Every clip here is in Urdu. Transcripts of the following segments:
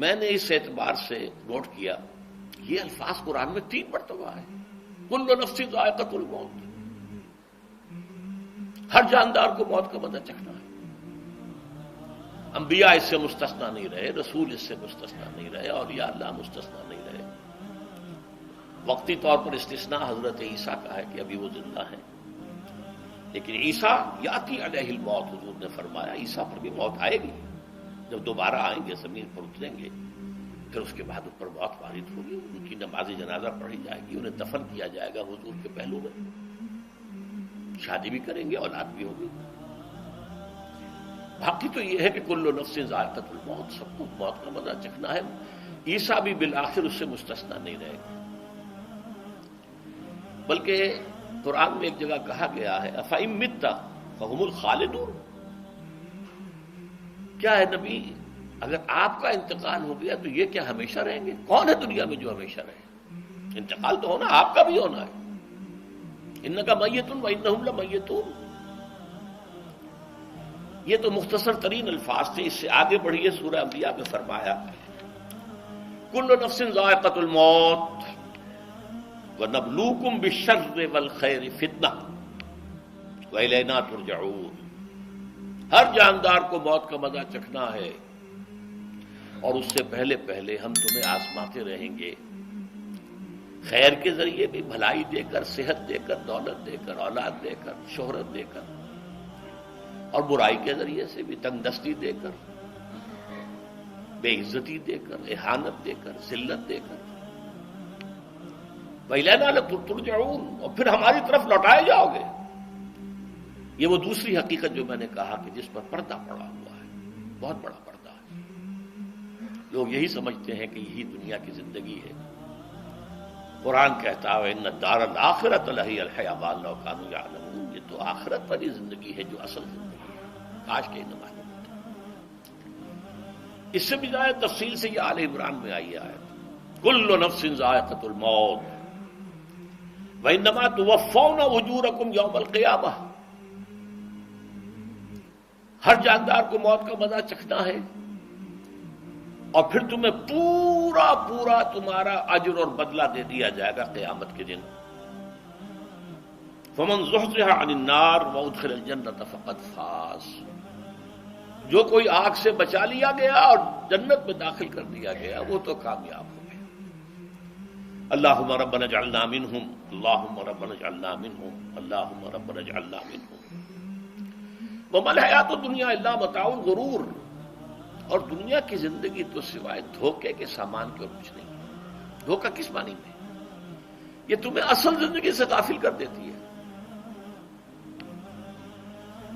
میں نے اس اعتبار سے نوٹ کیا یہ الفاظ قرآن میں 3 مرتبہ ہے، کل نفس ذائقۃ الموت، ہر جاندار کو موت کا مزہ چکھنا ہے۔ انبیاء اس سے مستثنا نہیں رہے، رسول اس سے مستثنا نہیں رہے، اولیاء اللہ مستثنا نہیں رہے۔ وقتی طور پر استثناء حضرت عیسیٰ کا ہے کہ ابھی وہ زندہ ہیں، لیکن عیسیٰ یاتی علیہ الموت، حضور نے فرمایا عیسیٰ پر بھی موت آئے گی، جب دوبارہ آئیں گے زمین پر اتریں گے، پھر اس کے بعد ان پر موت وارد ہوگی، ان کی نماز جنازہ پڑھی جائے گی، انہیں دفن کیا جائے گا حضور کے پہلو میں، شادی بھی کریں گے، اولاد بھی ہوگی۔ باقی تو یہ ہے کہ کل نفس ذائقۃ الموت، سب کو موت کا مزہ چکھنا ہے۔ عیسیٰ بھی بالآخر اس سے مستثنا نہیں رہے گا، بلکہ قرآن میں ایک جگہ کہا گیا ہے افإن مت فهم الخالدون، کیا ہے نبی اگر آپ کا انتقال ہو گیا تو یہ کیا ہمیشہ رہیں گے؟ کون ہے دنیا میں جو ہمیشہ رہے؟ انتقال تو ہونا، آپ کا بھی ہونا ہے۔ انک میت وانہم لمیتون، یہ تو مختصر ترین الفاظ تھے۔ اس سے آگے بڑھیے، سورہ انبیاء میں فرمایا کل نفس ذائقۃ الموت وَنَبْلُوكُمْ بِالشَّرِّ وَالْخَيْرِ فِتْنَةً وَإِلَيْنَا تُرْجَعُونَ، ہر جاندار کو موت کا مزہ چکھنا ہے، اور اس سے پہلے پہلے ہم تمہیں آزماتے رہیں گے، خیر کے ذریعے بھی، بھلائی دے کر، صحت دے کر، دولت دے کر، اولاد دے کر، شہرت دے کر، اور برائی کے ذریعے سے بھی، تنگ دستی دے کر، بے عزتی دے کر، اہانت دے کر، ذلت دے کر، وَإِلَيْنَا تُرْجَعُونَ، اور پھر ہماری طرف لوٹائے جاؤ گے۔ یہ وہ دوسری حقیقت جو میں نے کہا کہ جس پر پردہ پڑا ہوا ہے، بہت بڑا پردہ ہے۔ لوگ یہی سمجھتے ہیں کہ یہی دنیا کی زندگی ہے۔ قرآن کہتا ہے اِنَّ الدَّارَ الْآخِرَةَ لَهِيَ الْحَيَوَانُ لَوْ كَانُوا يَعْلَمُونَ، یہ تو آخرت والی زندگی ہے جو اصل زندگی ہے، کاش کہ انہیں معلوم ہوتا۔ اس سے بھی زیادہ تفصیل سے یہ آل عمران میں آئی ہے کل نفس ذائقۃ الموت وَإِنَّمَا تُوَفَّوْنَ أُجُورَكُمْ يَوْمَ الْقِيَامَةِ، ہر جاندار کو موت کا مزہ چکھنا ہے، اور پھر تمہیں پورا پورا تمہارا اجر اور بدلہ دے دیا جائے گا قیامت کے دن۔ فَمَنْ زُحْزِحَ عَنِ النَّارِ وَأُدْخِلَ الْجَنَّةَ فَقَدْ فَازَ، جو کوئی آگ سے بچا لیا گیا اور جنت میں داخل کر دیا گیا وہ تو کامیاب ہو گیا۔ اللہم ربنا اجعلنا منہم، اللہم ربنا اجعلنا منہم، اللہم ربنا اجعلنا منہم۔ وما الحیات الدنیا الا متاع الغرور، اور دنیا کی زندگی تو سوائے دھوکے کے سامان کے اور کچھ نہیں۔ دھوکہ کس معنی میں؟ یہ تمہیں اصل زندگی سے غافل کر دیتی ہے۔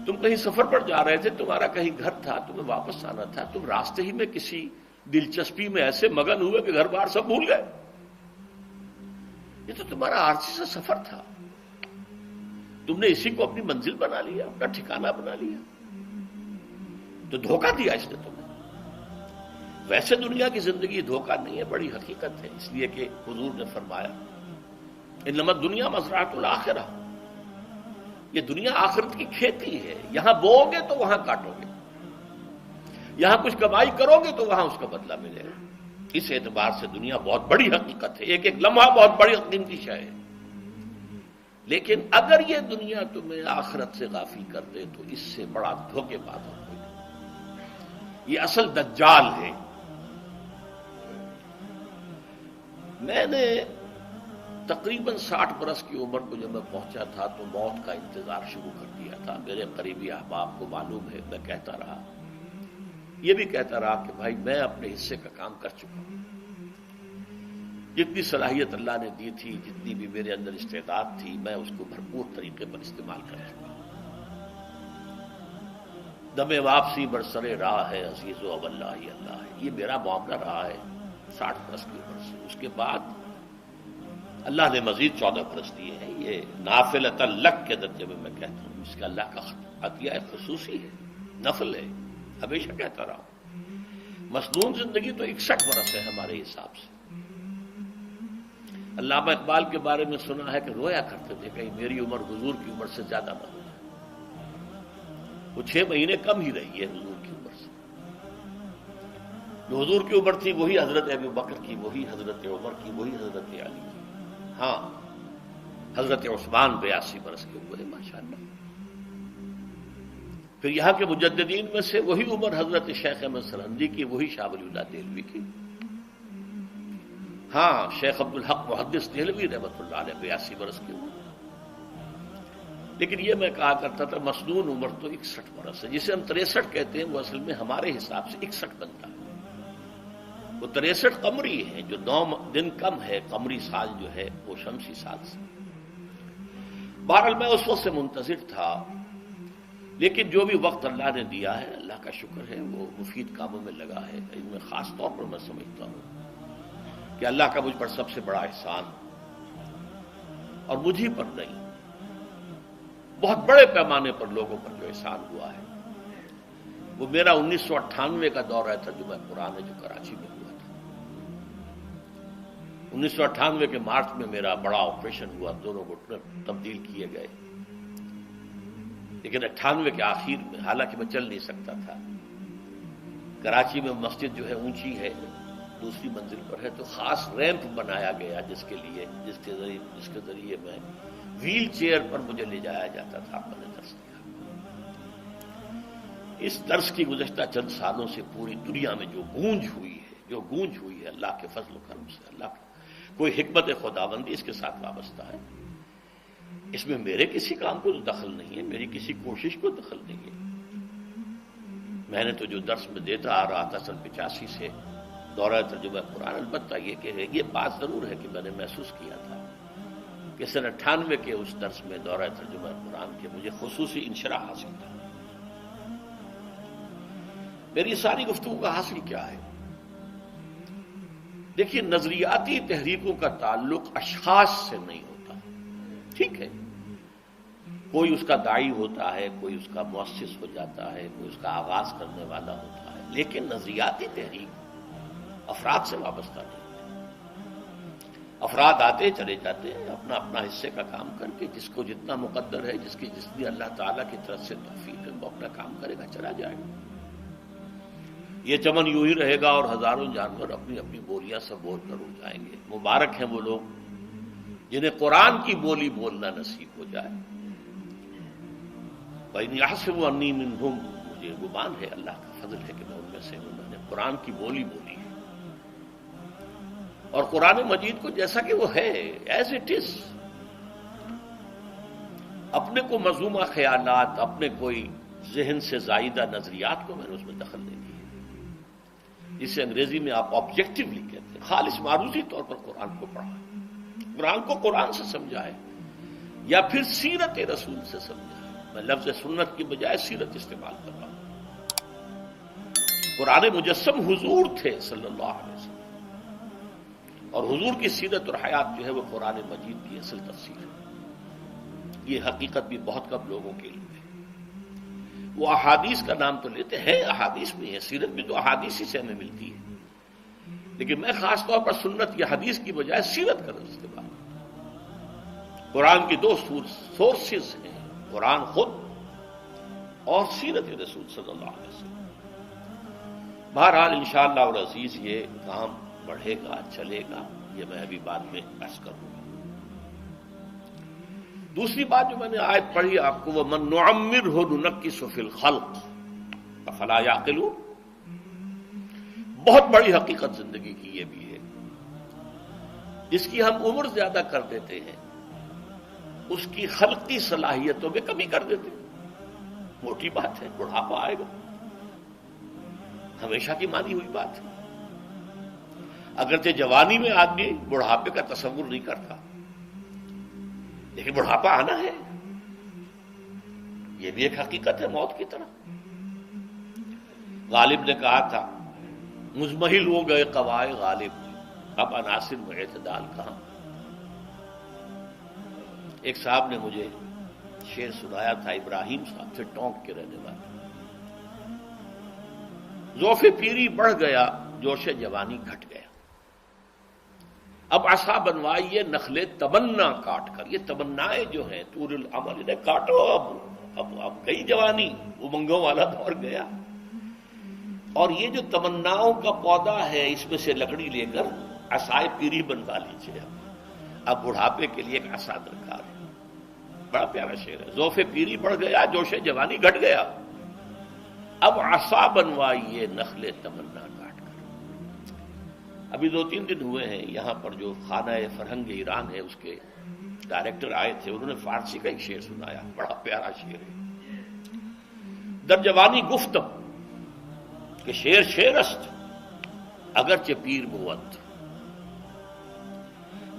تم کہیں سفر پر جا رہے تھے، تمہارا کہیں گھر تھا، تمہیں واپس آنا تھا، تم راستے ہی میں کسی دلچسپی میں ایسے مگن ہوئے کہ گھر بار سب بھول گئے۔ یہ تو تمہارا عارضی سا سفر تھا، تم نے اسی کو اپنی منزل بنا لیا، اپنا ٹھکانہ بنا لیا، تو دھوکہ دیا اس نے تمہیں۔ ویسے دنیا کی زندگی دھوکہ نہیں ہے، بڑی حقیقت ہے، اس لیے کہ حضور نے فرمایا انما الدنیا مزرعۃ الآخرہ، یہ دنیا آخرت کی کھیتی ہے، یہاں بو گے تو وہاں کاٹو گے، یہاں کچھ کمائی کرو گے تو وہاں اس کا بدلہ ملے گا۔ اس اعتبار سے دنیا بہت بڑی حقیقت ہے، ایک ایک لمحہ بہت بڑی قیمتی شے ہے، لیکن اگر یہ دنیا تمہیں آخرت سے غافل کر دے تو اس سے بڑا دھوکے باز اور کوئی نہیں۔ یہ اصل دجال ہے۔ میں نے تقریباً 60 برس کی عمر کو جب میں پہنچا تھا تو موت کا انتظار شروع کر دیا تھا۔ میرے قریبی احباب کو معلوم ہے، میں کہتا رہا، یہ بھی کہتا رہا کہ بھائی میں اپنے حصے کا کام کر چکا ہوں، جتنی صلاحیت اللہ نے دی تھی، جتنی بھی میرے اندر استعداد تھی، میں اس کو بھرپور طریقے پر استعمال کر چکا ہوں۔ دم واپسی برسر راہ ہے عزیز و اللہ ہی اللہ ہے، یہ میرا معاملہ رہا ہے 60 برس کی عمر سے۔ اس کے بعد اللہ نے مزید 14 برس دیے ہیں، یہ نافلۃ لک کے درجے میں کہتا ہوں، اس کا اللہ کا عطیہ خصوصی ہے، نفل ہے، ہمیشہ کہتا رہا ہوں۔ مصنون زندگی تو 61 برس ہے ہمارے حساب سے۔ علامہ اقبال کے بارے میں سنا ہے کہ رویا کرتے تھے کہیں میری عمر حضور کی عمر سے زیادہ نہ ہو جائے، وہ 6 مہینے کم ہی رہی ہے حضور کی عمر سے۔ جو حضور کی عمر تھی وہی حضرت ابو بکر کی، وہی حضرت عمر کی، وہی حضرت علی کی۔ ہاں حضرت عثمان 82 برس کے ہوئے ماشاءاللہ۔ پھر یہاں کے مجددین میں سے وہی عمر حضرت شیخ احمد سرہندی کی، وہی شاہ ولی اللہ دہلوی کی۔ ہاں شیخ عبدالحق محدث دہلوی رحمۃ اللہ علیہ 82 برس کے ہوئے۔ لیکن یہ میں کہا کرتا تھا مسنون عمر تو 61 برس ہے، جسے ہم 63 کہتے ہیں وہ اصل میں ہمارے حساب سے 61 بنتا ہے۔ وہ 63 قمری ہے، جو 9 دن کم ہے قمری سال جو ہے وہ شمسی سال سے۔ بہرحال میں اس وقت سے منتظر تھا، لیکن جو بھی وقت اللہ نے دیا ہے اللہ کا شکر ہے، وہ مفید کاموں میں لگا ہے۔ ان میں خاص طور پر میں سمجھتا ہوں کہ اللہ کا مجھ پر سب سے بڑا احسان، اور مجھے پر نہیں، بہت بڑے پیمانے پر لوگوں پر جو احسان ہوا ہے، وہ میرا 1998 کا دورہ ترجمہ قرآن جو کراچی میں ہوا تھا۔ 1998 کے مارچ میں میرا بڑا آپریشن ہوا، دونوں گھٹنے تبدیل کیے گئے، لیکن 98 کے آخر میں، حالانکہ میں چل نہیں سکتا تھا، کراچی میں مسجد جو ہے اونچی ہے، دوسری منزل پر ہے، تو خاص ریمپ بنایا گیا جس کے ذریعے میں ویل چیئر پر مجھے لے جایا جاتا تھا۔ میں نے درس دیا۔ اس درس کی گزشتہ چند سالوں سے پوری دنیا میں جو گونج ہوئی ہے اللہ کے فضل و کرم سے، اللہ کا کوئی حکمت خداوندی اس کے ساتھ وابستہ ہے۔ اس میں میرے کسی کام کو دخل نہیں ہے، میری کسی کوشش کو دخل نہیں ہے۔ میں نے تو جو درس میں دیتا آ رہا تھا سن 85 سے دورہ ترجمہ قرآن، البتہ یہ بات ضرور ہے کہ میں نے محسوس کیا تھا کہ سن 98 کے اس درس میں دورہ ترجمہ قرآن کے مجھے خصوصی انشراح حاصل تھا۔ میری ساری گفتگو کا حاصل کیا ہے؟ دیکھیے، نظریاتی تحریکوں کا تعلق اشخاص سے نہیں ہوتا، ٹھیک ہے، کوئی اس کا داعی ہوتا ہے، کوئی اس کا مؤسس ہو جاتا ہے، کوئی اس کا آغاز کرنے والا ہوتا ہے، لیکن نظریاتی تحریک افراد سے وابستہ نہیں۔ افراد آتے چلے جاتے ہیں اپنا اپنا حصے کا کام کر کے، جس کو جتنا مقدر ہے، جتنی اللہ تعالیٰ کی طرف سے توفیق ہے، وہ اپنا کام کرے گا، چلا جائے گا۔ یہ چمن یوں ہی رہے گا اور ہزاروں جانور اپنی اپنی بولیاں سے بول کر اڑ جائیں گے۔ مبارک ہیں وہ لوگ جنہیں قرآن کی بولی بولنا نصیب ہو جائے۔ وَإِنْ يَحْسَبُوا أَنِّي مِنْهُمْ، مجھے گمان ہے، اللہ کا فضل ہے کہ میں ان میں سے ہوں، میں نے قرآن کی بولی بولی ہے، اور قرآن مجید کو جیسا کہ وہ ہے ایز اٹ از، اپنے کو مذمومہ خیالات، اپنے کوئی ذہن سے زائدہ نظریات کو میں نے اس میں دخل نہیں دیا، جسے انگریزی میں آپ آبجیکٹیولی کہتے ہیں، خالص معروضی طور پر قرآن کو پڑھا، قرآن کو قرآن سے سمجھائے، یا پھر سیرت رسول سے سمجھائے۔ میں لفظ سنت کی بجائے سیرت استعمال کر رہا ہوں۔ قرآن مجسم حضور تھے صلی اللہ علیہ وسلم، اور حضور کی سیرت اور حیات جو ہے وہ قرآن مجید کی اصل تفسیر ہے۔ یہ حقیقت بھی بہت کم لوگوں کے لیے ہے۔ وہ احادیث کا نام تو لیتے ہیں، احادیث بھی ہے، سیرت بھی تو احادیث ہی سے ہمیں ملتی ہے، لیکن میں خاص طور پر سنت یا حدیث کی بجائے سیرت کا استعمال۔ قرآن کی 2 سورسز ہیں، قرآن خود اور سیرت رسول صلی اللہ علیہ وسلم۔ بہرحال انشاءاللہ العزیز یہ کام بڑھے گا، چلے گا، یہ میں ابھی بعد میں عرض کروں گا۔ دوسری بات جو میں نے آیت پڑھی آپ کو، وَمَن نُعَمِّرْهُ نُنَكِّسُ فِي الْخَلْقِ أَفَلَا يَعْقِلُونَ، بہت بڑی حقیقت زندگی کی یہ بھی ہے، جس کی ہم عمر زیادہ کر دیتے ہیں اس کی خلقی صلاحیتوں میں کمی کر دیتے ہیں۔ موٹی بات ہے، بڑھاپا آئے گا، ہمیشہ کی مانی ہوئی بات ہے۔ اگرچہ جوانی میں آدمی بڑھاپے کا تصور نہیں کرتا، لیکن بڑھاپا آنا ہے، یہ بھی ایک حقیقت ہے موت کی طرح۔ غالب نے کہا تھا مزمحل ہو گئے قوائے غالب، اب عناصر میں اعتدال کہاں۔ ایک صاحب نے مجھے شعر سنایا تھا، ابراہیم صاحب سے، ٹونک کے رہنے والے، ذوف پیری بڑھ گیا، جوش جوانی گھٹ گیا، اب عصا بنوائیے نخل تمنا کاٹ کر۔ یہ تمنائیں جو ہیں طول العمل، انہیں کاٹو، اب گئی جوانی، امنگوں والا دور گیا۔ اور یہ جو تمناؤں کا پودا ہے اس میں سے لکڑی لے کر عصائے پیری بنوا لیجیے. اب بڑھاپے کے لیے ایک عصا درکار ہے. بڑا پیارا شعر ہے. ذوف پیری بڑھ گیا، جوش جوانی گھٹ گیا، اب عصا بنوائیے نخل تمنا کاٹ کر. ابھی 2-3 دن ہوئے ہیں یہاں پر جو خانہ فرہنگ ایران ہے اس کے ڈائریکٹر آئے تھے، انہوں نے فارسی کا ایک شعر سنایا، بڑا پیارا شعر ہے. در جوانی گفتم کہ شعر شعر است اگرچہ پیر بود.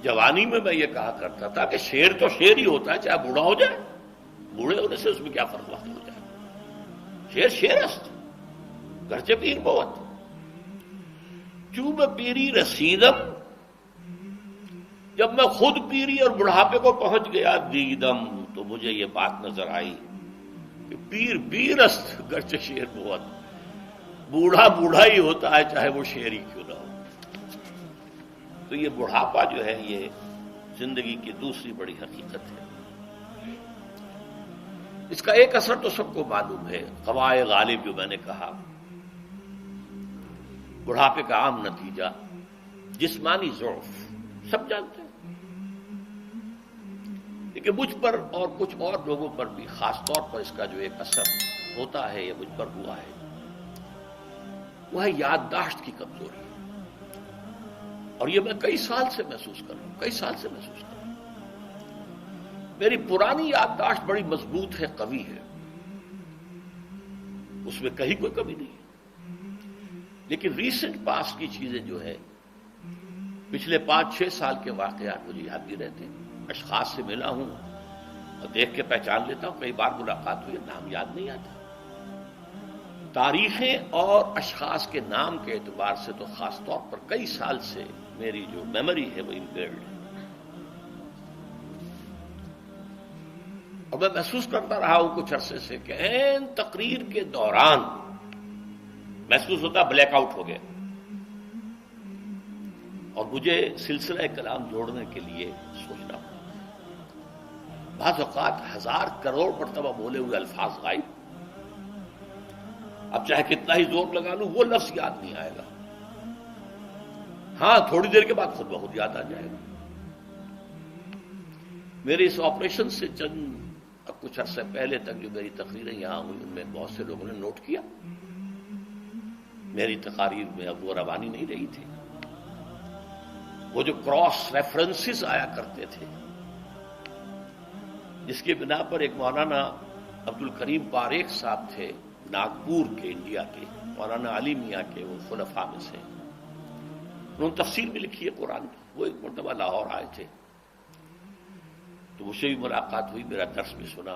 جوانی میں یہ کہا کرتا تھا کہ شعر تو شعر ہی ہوتا ہے چاہے بوڑھا ہو جائے، بوڑھے ہونے سے اس میں کیا فرق وقت ہو جائے. شعر شعر است گرچہ پیر بود. چوب پیری رسیدم، جب میں خود پیری اور بڑھاپے کو پہنچ گیا، دیدم تو مجھے یہ بات نظر آئی کہ پیر پیر است گرچہ شعر بود. بوڑھا بوڑھا ہی ہوتا ہے چاہے وہ شعر ہی کیوں نہ ہو. تو یہ بڑھاپا جو ہے یہ زندگی کی دوسری بڑی حقیقت ہے. اس کا ایک اثر تو سب کو معلوم ہے، قوائے غالب جو میں نے کہا، بڑھاپے کا عام نتیجہ جسمانی ضعف، سب جانتے ہیں. لیکن مجھ پر اور کچھ اور لوگوں پر بھی خاص طور پر اس کا جو ایک اثر ہوتا ہے، یہ مجھ پر ہوا ہے، وہ ہے یادداشت کی کمزوری. اور یہ میں کئی سال سے محسوس کر رہا ہوں، میری پرانی یادداشت بڑی مضبوط ہے، قوی ہے، اس میں کہیں کوئی کمی نہیں ہے. لیکن ریسنٹ پاسٹ کی چیزیں جو ہے، پچھلے 5-6 سال کے واقعات مجھے یاد بھی رہتے ہیں. اشخاص سے ملا ہوں اور دیکھ کے پہچان لیتا ہوں، کئی بار ملاقات ہوئی، نام یاد نہیں آتا. تاریخیں اور اشخاص کے نام کے اعتبار سے تو خاص طور پر کئی سال سے میری جو میموری ہے وہ امپیئرڈ ہے. اور میں محسوس کرتا رہا ہوں کچھ عرصے سے کہ عین تقریر کے دوران محسوس ہوتا بلیک آؤٹ ہو گیا، اور مجھے سلسلہ کلام جوڑنے کے لیے سوچنا پڑا. بعض اوقات 1000 کروڑ مرتبہ بولے ہوئے الفاظ غائب. اب چاہے کتنا ہی زور لگا لوں وہ لفظ یاد نہیں آئے گا. ہاں تھوڑی دیر کے بعد خود بخود یاد آ جائے گا. میرے اس آپریشن سے کچھ عرصے پہلے تک جو میری تقریریں یہاں ہوئی ان میں بہت سے لوگوں نے نوٹ کیا، میری تقاریر میں اب وہ روانی نہیں رہی تھی. وہ جو کراس ریفرنسز آیا کرتے تھے، جس کی بنا پر ایک مولانا عبد الکریم پاریخ صاحب تھے ناگپور کے، انڈیا کے، مولانا علی میاں کے وہ خلفاء میں سے، انہوں نے تفسیر بھی لکھی ہے قرآن کی. وہ ایک مرتبہ لاہور آئے تھے تو مجھ سے بھی ملاقات ہوئی، میرا درس بھی سنا.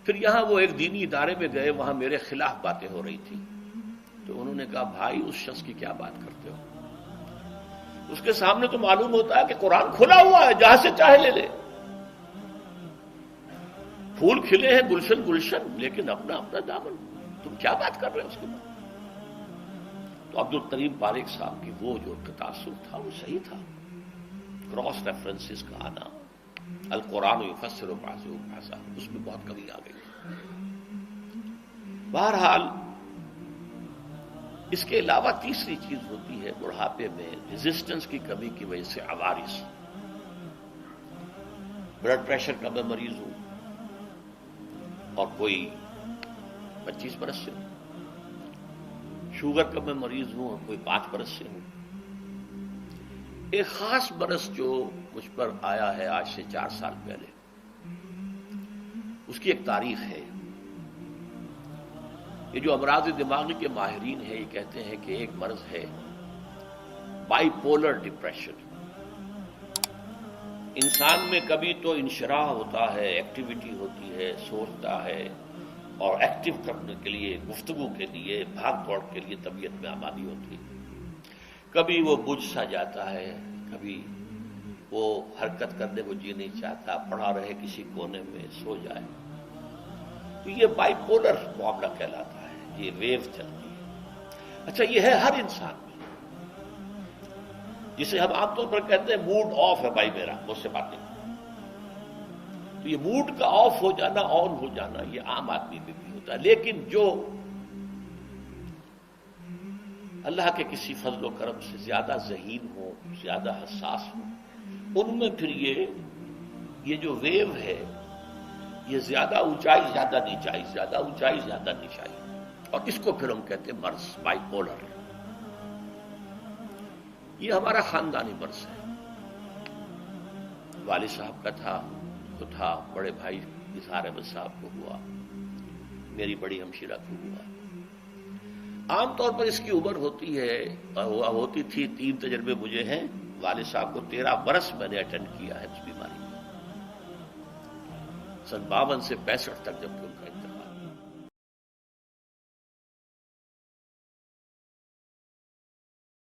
پھر یہاں وہ ایک دینی ادارے میں گئے، وہاں میرے خلاف باتیں ہو رہی تھی. تو انہوں نے کہا بھائی اس شخص کی کیا بات کرتے ہو، اس کے سامنے تو معلوم ہوتا ہے کہ قرآن کھلا ہوا ہے، جہاں سے چاہے لے لے. پھول کھلے ہیں گلشن گلشن، لیکن اپنا اپنا دامن، تم کیا بات کر رہے ہو اس کے بعد. تو عبد الکریم پاریخ صاحب کی وہ جو تاثر تھا وہ صحیح تھا. کراس ریفرنسز کا آنا، القرآن یفسر بعضہ بعضا، اس میں بہت کمی آ گئی. بہرحال اس کے علاوہ تیسری چیز ہوتی ہے بڑھاپے میں ریزسٹنس کی کمی کی وجہ سے عوارض. بلڈ پریشر کا میں مریض ہوں اور کوئی 25 برس سے ہوں، شوگر کا میں مریض ہوں اور کوئی 5 برس سے ہوں. ایک خاص برس جو مجھ پر آیا ہے آج سے 4 سال پہلے، اس کی ایک تاریخ ہے. یہ جو امراض دماغی کے ماہرین ہیں یہ کہتے ہیں کہ ایک مرض ہے بائی پولر ڈپریشن. انسان میں کبھی تو انشراح ہوتا ہے، ایکٹیویٹی ہوتی ہے، سوچتا ہے اور ایکٹیو کرنے کے لیے، گفتگو کے لیے، بھاگ دوڑ کے لیے طبیعت میں آمادی ہوتی ہے. کبھی وہ بجھ سا جاتا ہے، کبھی وہ حرکت کرنے کو جی نہیں چاہتا، پڑا رہے کسی کونے میں، سو جائے. تو یہ بائی پولر معاملہ کہلاتا ہے، یہ ویو چلتی ہے. اچھا یہ ہے ہر انسان میں، جسے ہم عام طور پر کہتے ہیں موڈ آف ہے بھائی میرا، مجھ سے بات نہیں. تو یہ موڈ کا آف ہو جانا، آن ہو جانا، یہ عام آدمی میں بھی ہوتا ہے. لیکن جو اللہ کے کسی فضل و کرم سے زیادہ ذہین ہو، زیادہ حساس ہو، ان میں پھر یہ جو ویو ہے یہ زیادہ اونچائی زیادہ نیچائی، زیادہ اونچائی زیادہ نیچائی، اور اس کو پھر ہم کہتے ہیں مرض، بائی پولر۔ یہ ہمارا خاندانی مرض ہے۔ والد صاحب کا تھا تو تھا، بڑے بھائی اظہار احمد صاحب کو ہوا، میری بڑی ہمشیرہ کو ہوا۔ عام طور پر اس کی عمر ہوتی ہے، ہوتی تھی، 3 تجربے مجھے ہیں، والد صاحب کو 13 برس میں نے اٹینڈ کیا ہے اس بیماری میں، سن 52 سے 65 تک جب کہ ان کا انتقال۔